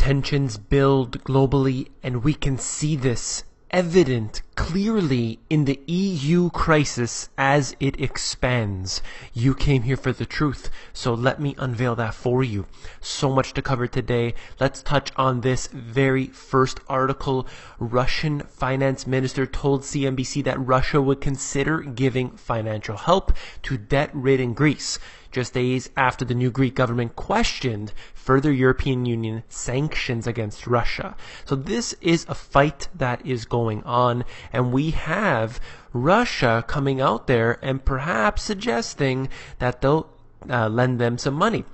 tensions build globally, and we can see this evident clearly in the EU crisis as it expands. You came here for the truth, so let me unveil that for you. So much to cover today. Let's touch on this very first article. Russian finance minister told CNBC that Russia would consider giving financial help to debt-ridden Greece, just days after the new Greek government questioned further European Union sanctions against Russia. So this is a fight that is going on, and we have Russia coming out there and perhaps suggesting that they'll lend them some money.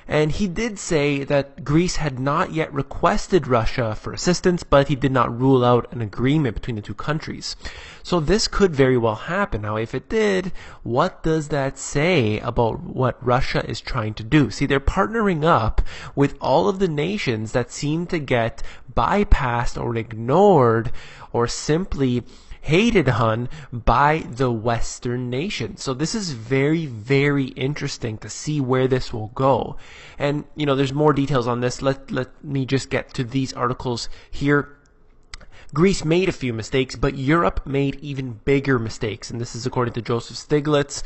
And he did say that Greece had not yet requested Russia for assistance, but he did not rule out an agreement between the two countries. So this could very well happen. Now, if it did, what does that say about what Russia is trying to do? See, they're partnering up with all of the nations that seem to get bypassed or ignored or simply hated on by the Western nations. So this is very, very interesting to see where this will go. And, you know, there's more details on this. Let me just get to these articles here. Greece made a few mistakes, but Europe made even bigger mistakes. And this is according to Joseph Stiglitz.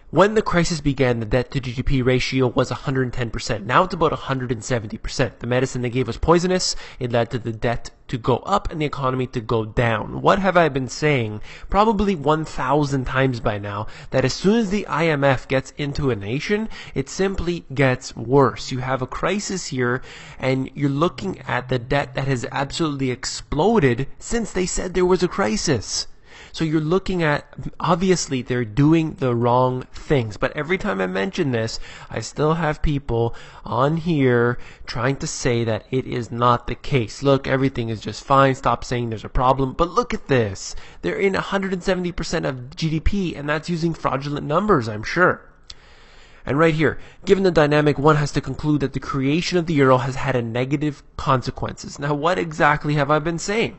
When the crisis began, the debt to GDP ratio was 110%. Now it's about 170%. The medicine they gave was poisonous. It led to the debt to go up and the economy to go down. What have I been saying? Probably 1,000 times by now, that as soon as the IMF gets into a nation, it simply gets worse. You have a crisis here, and you're looking at the debt that has absolutely exploded since they said there was a crisis. So you're looking at, obviously, they're doing the wrong things. But every time I mention this, I still have people on here trying to say that it is not the case. Look, everything is just fine. Stop saying there's a problem. But look at this. They're in 170% of GDP, and that's using fraudulent numbers, I'm sure. And right here, given the dynamic, one has to conclude that the creation of the euro has had a negative consequences. Now, what exactly have I been saying?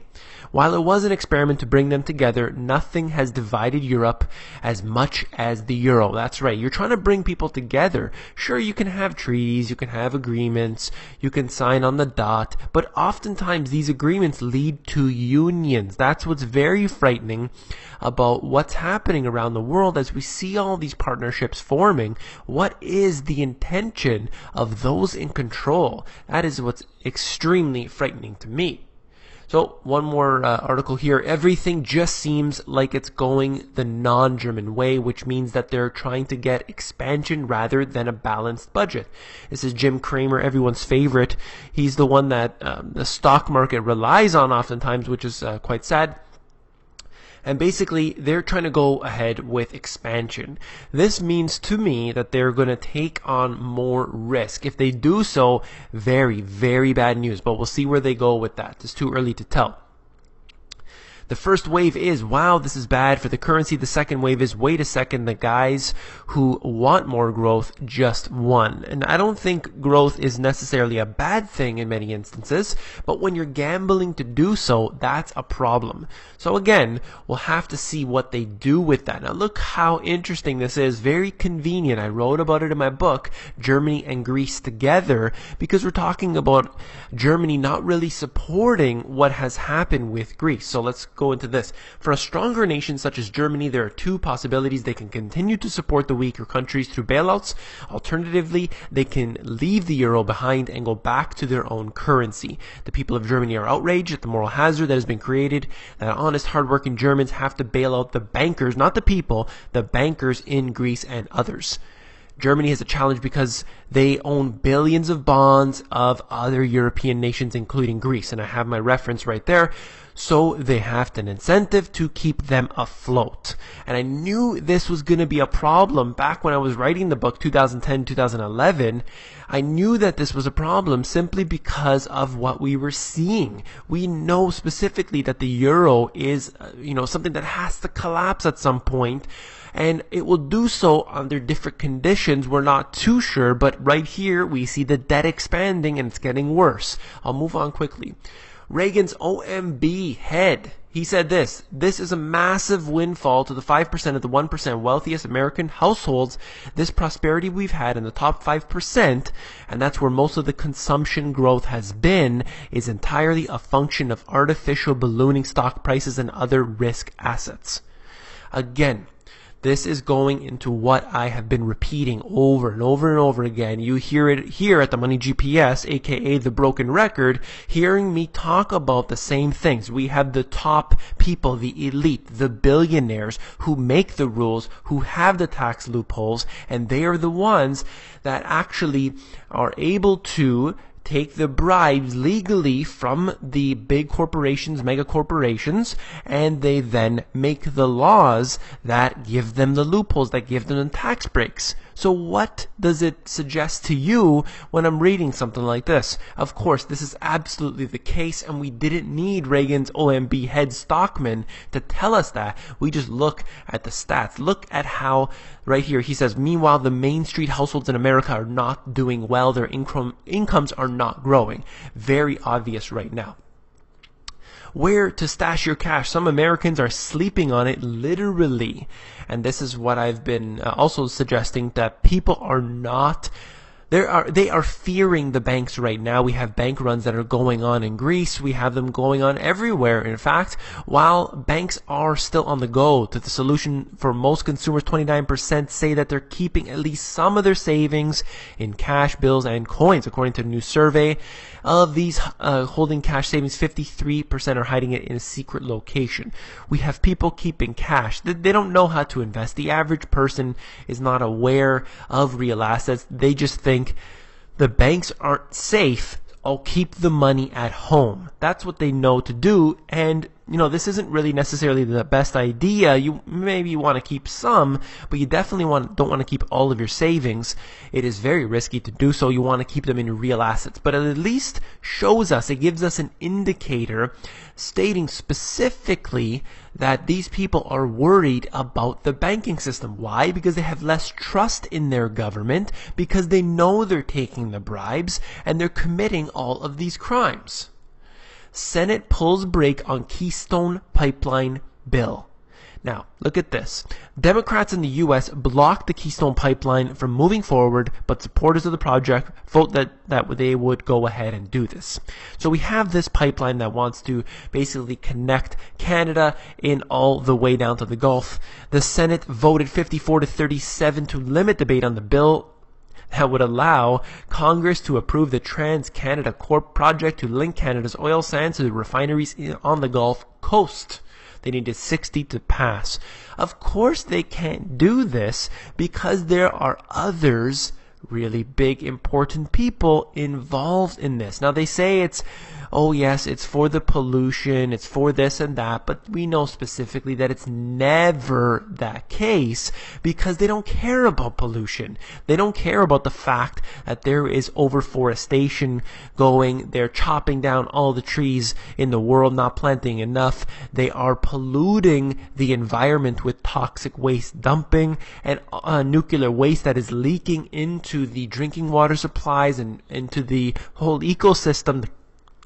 While it was an experiment to bring them together, nothing has divided Europe as much as the euro. That's right. You're trying to bring people together. Sure, you can have treaties, you can have agreements, you can sign on the dot, but oftentimes these agreements lead to unions. That's what's very frightening about what's happening around the world as we see all these partnerships forming. What is the intention of those in control? That is what's extremely frightening to me. So one more article here. Everything just seems like it's going the non-German way, which means that they're trying to get expansion rather than a balanced budget. This is Jim Cramer, everyone's favorite. He's the one that the stock market relies on oftentimes, which is quite sad. And basically, they're trying to go ahead with expansion. This means to me that they're going to take on more risk. If they do so, very, very bad news. But we'll see where they go with that. It's too early to tell. The first wave is, wow, this is bad for the currency. The second wave is, wait a second, the guys who want more growth just won. And I don't think growth is necessarily a bad thing in many instances, but when you're gambling to do so, that's a problem. So again, we'll have to see what they do with that. Now look how interesting this is. Very convenient. I wrote about it in my book, Germany and Greece Together, because we're talking about Germany not really supporting what has happened with Greece. So let's go into this. For a stronger nation such as Germany, there are two possibilities. They can continue to support the weaker countries through bailouts. Alternatively, they can leave the euro behind and go back to their own currency. The people of Germany are outraged at the moral hazard that has been created, that honest, hardworking Germans have to bail out the bankers, not the people, the bankers in Greece and others. Germany has a challenge because they own billions of bonds of other European nations, including Greece. And I have my reference right there. So they have an incentive to keep them afloat. And I knew this was going to be a problem back when I was writing the book, 2010, 2011. I knew that this was a problem simply because of what we were seeing. We know specifically that the euro is, something that has to collapse at some point. And it will do so under different conditions. We're not too sure, but right here we see the debt expanding and it's getting worse. I'll move on quickly. Reagan's OMB head, he said this is a massive windfall to the 5% of the 1% wealthiest American households. This prosperity we've had in the top 5%, and that's where most of the consumption growth has been, is entirely a function of artificial ballooning stock prices and other risk assets. Again, this is going into what I have been repeating over and over and over again. You hear it here at the Money GPS, aka the broken record, hearing me talk about the same things. We have the top people, the elite, the billionaires who make the rules, who have the tax loopholes, and they are the ones that actually are able to take the bribes legally from the big corporations, mega corporations, and they then make the laws that give them the loopholes, that give them the tax breaks. So what does it suggest to you when I'm reading something like this? Of course, this is absolutely the case, and we didn't need Reagan's OMB head Stockman to tell us that. We just look at the stats. Look at how, right here, he says, meanwhile, the Main Street households in America are not doing well. Their incomes are not growing. Very obvious right now. Where to stash your cash? Some Americans are sleeping on it literally. And this is what I've been also suggesting, that people are not, they are fearing the banks right now. We have bank runs that are going on in Greece. We have them going on everywhere. In fact, while banks are still on the go to the solution for most consumers, 29% say that they're keeping at least some of their savings in cash, bills, and coins. According to a new survey of these holding cash savings, 53% are hiding it in a secret location. We have people keeping cash. They don't know how to invest. The average person is not aware of real assets. They just think the banks aren't safe. I'll keep the money at home. That's what they know to do. And, this isn't really necessarily the best idea. You maybe want to keep some, but you definitely don't want to keep all of your savings. It is very risky to do so. You want to keep them in real assets. But it at least shows us, it gives us an indicator stating specifically that these people are worried about the banking system. Why? Because they have less trust in their government, because they know they're taking the bribes, and they're committing all of these crimes. Senate pulls brake on Keystone Pipeline bill. Now, look at this. Democrats in the U.S. blocked the Keystone Pipeline from moving forward, but supporters of the project vote that they would go ahead and do this. So we have this pipeline that wants to basically connect Canada in all the way down to the Gulf. The Senate voted 54-37 to limit debate on the bill that would allow Congress to approve the Trans-Canada Corp project to link Canada's oil sands to the refineries on the Gulf Coast. They needed 60 to pass. Of course they can't do this because there are others, really big, important people involved in this. Now they say it's, oh yes, it's for the pollution, it's for this and that, but we know specifically that it's never that case because they don't care about pollution. They don't care about the fact that there is overforestation going. They're chopping down all the trees in the world, not planting enough. They are polluting the environment with toxic waste dumping and nuclear waste that is leaking into the drinking water supplies and into the whole ecosystem,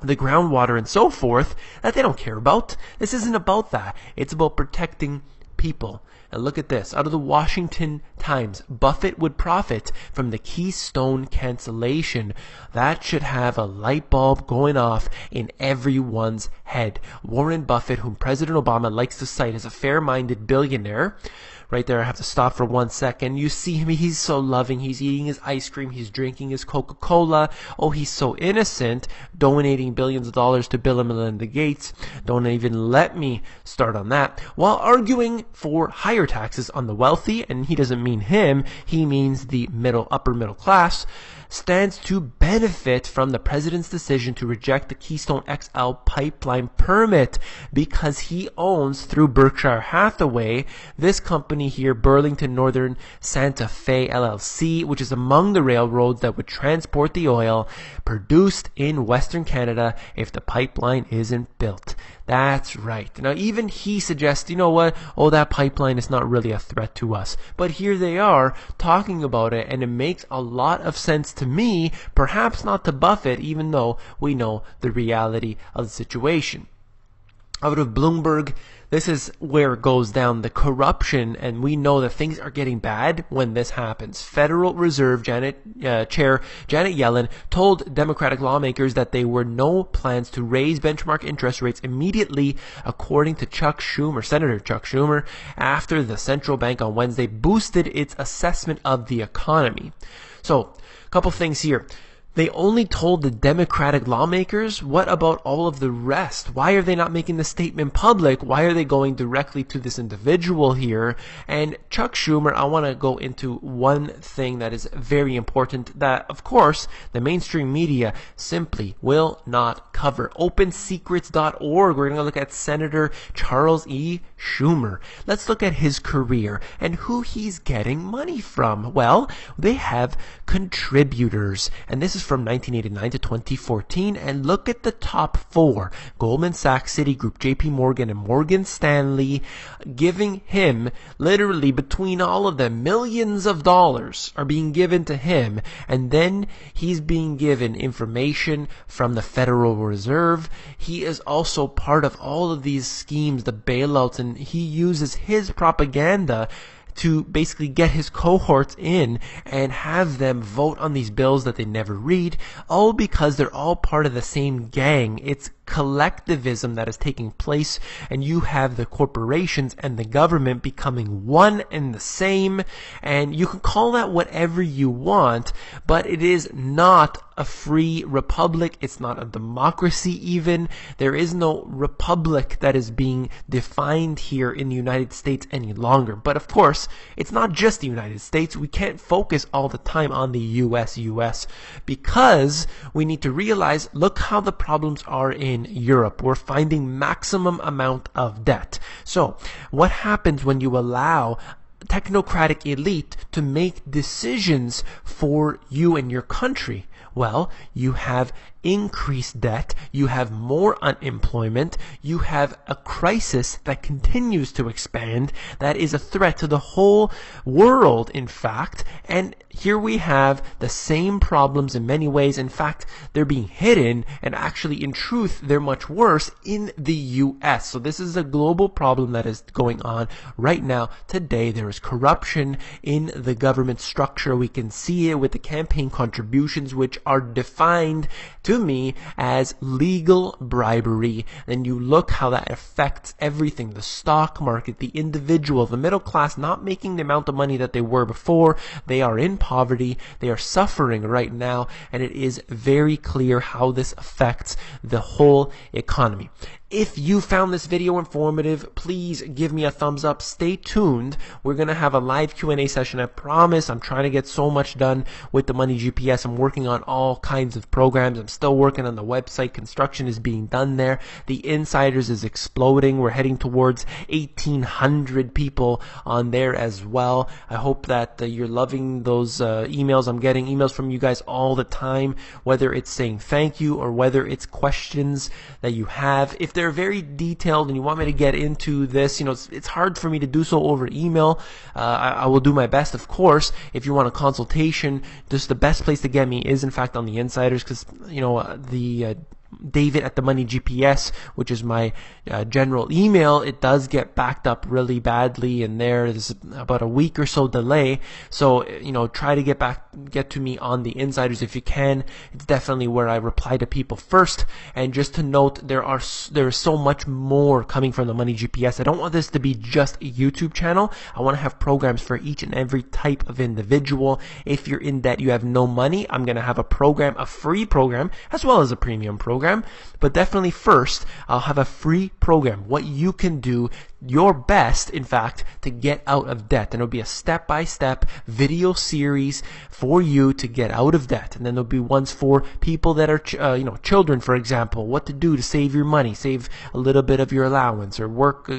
the groundwater and so forth, that they don't care about. This isn't about that. It's about protecting people. And look at this. Out of the Washington Times, Buffett would profit from the Keystone cancellation. That should have a light bulb going off in everyone's head. Warren Buffett, whom President Obama likes to cite as a fair-minded billionaire. Right there, I have to stop for 1 second. You see him, he's so loving. He's eating his ice cream. He's drinking his Coca-Cola. Oh, he's so innocent, donating billions of dollars to Bill and Melinda Gates. Don't even let me start on that. While arguing for higher taxes on the wealthy, and he doesn't mean him, he means the upper middle class, stands to benefit from the president's decision to reject the Keystone XL pipeline permit because he owns, through Berkshire Hathaway, this company here, Burlington Northern Santa Fe LLC, which is among the railroads that would transport the oil produced in Western Canada if the pipeline isn't built. That's right. Now, even he suggests, you know what? Oh, that pipeline is not really a threat to us. But here they are talking about it, and it makes a lot of sense to me, perhaps not to Buffett, even though we know the reality of the situation. Out of Bloomberg, this is where it goes down, the corruption, and we know that things are getting bad when this happens. Federal Reserve Chair Janet Yellen told Democratic lawmakers that there were no plans to raise benchmark interest rates immediately, according to Senator Chuck Schumer, after the central bank on Wednesday boosted its assessment of the economy. So, a couple things here. They only told the Democratic lawmakers. What about all of the rest? Why are they not making the statement public? Why are they going directly to this individual here? And Chuck Schumer, I want to go into one thing that is very important that, of course, the mainstream media simply will not cover. OpenSecrets.org. We're going to look at Senator Charles E. Schumer. Let's look at his career and who he's getting money from. Well, they have contributors, and this is from 1989 to 2014, and look at the top four: Goldman Sachs, Citigroup, JP Morgan, and Morgan Stanley, giving him, literally between all of them, millions of dollars are being given to him, and then he's being given information from the Federal Reserve. He is also part of all of these schemes, the bailouts, and he uses his propaganda to basically get his cohorts in and have them vote on these bills that they never read, all because they're all part of the same gang. It's collectivism that is taking place, and you have the corporations and the government becoming one and the same, and you can call that whatever you want, but it is not a free republic. It's not a democracy even. There is no republic that is being defined here in the United States any longer. But of course, it's not just the United States. We can't focus all the time on the US, because we need to realize, look how the problems are in Europe. We're finding maximum amount of debt. So what happens when you allow technocratic elite to make decisions for you and your country? Well, you have increased debt, you have more unemployment, you have a crisis that continues to expand, that is a threat to the whole world, in fact, and here we have the same problems in many ways. In fact, they're being hidden, and actually, in truth, they're much worse in the US. So this is a global problem that is going on right now. Today, there is corruption in the government structure. We can see it with the campaign contributions, which are defined to me as legal bribery. Then you look how that affects everything: the stock market, the individual, the middle class not making the amount of money that they were before. They are in poverty, they are suffering right now, and it is very clear how this affects the whole economy. If you found this video informative, please give me a thumbs up. Stay tuned. We're going to have a live Q&A session. I promise. I'm trying to get so much done with the Money GPS. I'm working on all kinds of programs. I'm still working on the website. Construction is being done there. The Insiders is exploding. We're heading towards 1,800 people on there as well. I hope that you're loving those emails. I'm getting emails from you guys all the time, whether it's saying thank you or whether it's questions that you have. If they're very detailed and you want me to get into this, it's hard for me to do so over email. I will do my best, of course. If you want a consultation, just the best place to get me is, in fact, on the Insiders, because, the David at the Money GPS, which is my general email, it does get backed up really badly, and there's about a week or so delay. So try to get to me on the Insiders if you can. It's definitely where I reply to people first. And just to note, there is so much more coming from the Money GPS. I don't want this to be just a YouTube channel. I want to have programs for each and every type of individual. If you're in debt, you have no money, I'm going to have a program, a free program, as well as a premium program. But definitely first, I'll have a free program, what you can do your best, in fact, to get out of debt. And it'll be a step-by-step video series for you to get out of debt. And then there'll be ones for people that are, children, for example, what to do to save your money, save a little bit of your allowance, or work,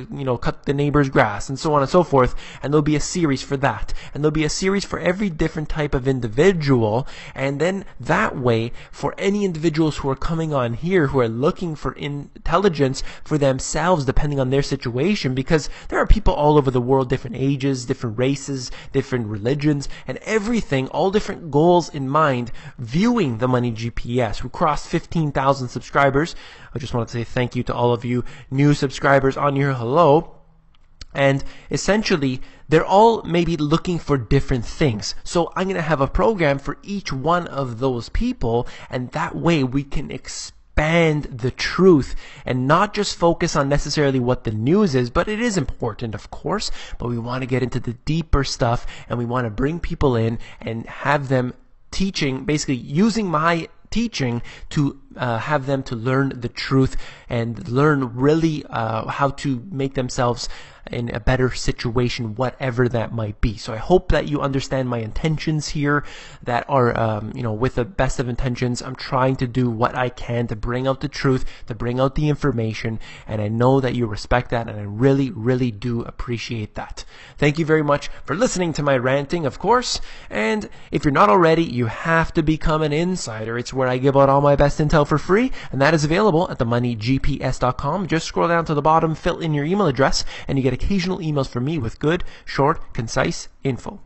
cut the neighbor's grass, and so on and so forth. And there'll be a series for that. And there'll be a series for every different type of individual. And then that way, for any individuals who are coming on here who are looking for intelligence for themselves, depending on their situation, because there are people all over the world, different ages, different races, different religions, and everything, all different goals in mind, viewing the Money GPS, who crossed 15,000 subscribers. I just want to say thank you to all of you new subscribers on here. Hello. And essentially, they're all maybe looking for different things. So I'm going to have a program for each one of those people, and that way we can expand the truth and not just focus on necessarily what the news is, but it is important, of course, but we want to get into the deeper stuff, and we want to bring people in and have them teaching, basically using my teaching to have them to learn the truth and learn really how to make themselves in a better situation, whatever that might be. So I hope that you understand my intentions here, that are, with the best of intentions. I'm trying to do what I can to bring out the truth, to bring out the information, and I know that you respect that, and I really, really do appreciate that. Thank you very much for listening to my ranting, of course, and if you're not already, you have to become an insider. It's where I give out all my best intel for free, and that is available at themoneygps.com. Just scroll down to the bottom, fill in your email address, and you get occasional emails from me with good, short, concise info.